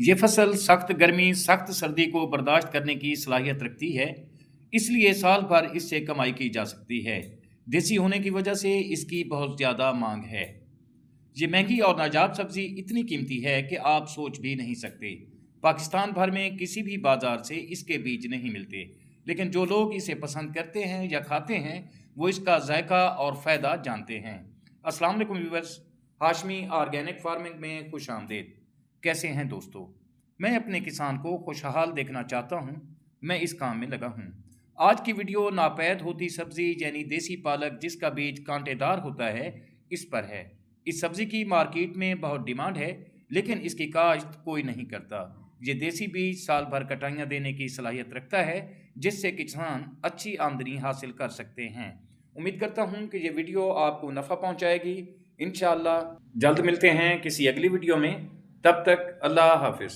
ये फसल सख्त गर्मी, सख्त सर्दी को बर्दाश्त करने की सलाहियत रखती है, इसलिए साल भर इससे कमाई की जा सकती है। देसी होने की वजह से इसकी बहुत ज़्यादा मांग है। ये महंगी और नाजायज़ सब्ज़ी इतनी कीमती है कि आप सोच भी नहीं सकते। पाकिस्तान भर में किसी भी बाज़ार से इसके बीज नहीं मिलते, लेकिन जो लोग इसे पसंद करते हैं या खाते हैं, वो इसका जायका और फ़ायदा जानते हैं। अस्सलाम वालेकुम व्यूअर्स, हाशमी ऑर्गेनिक फार्मिंग में खुश आमदेद। कैसे हैं दोस्तों? मैं अपने किसान को खुशहाल देखना चाहता हूँ, मैं इस काम में लगा हूँ। आज की वीडियो नापैद होती सब्ज़ी यानी देसी पालक जिसका बीज कांटेदार होता है, इस पर है। इस सब्ज़ी की मार्केट में बहुत डिमांड है, लेकिन इसकी काश्त कोई नहीं करता। ये देसी बीज साल भर कटाइयाँ देने की सलाहियत रखता है, जिससे किसान अच्छी आमदनी हासिल कर सकते हैं। उम्मीद करता हूँ कि ये वीडियो आपको नफ़ा पहुँचाएगी। इंशाअल्लाह जल्द मिलते हैं किसी अगली वीडियो में। तब तक अल्लाह हाफ़िज़।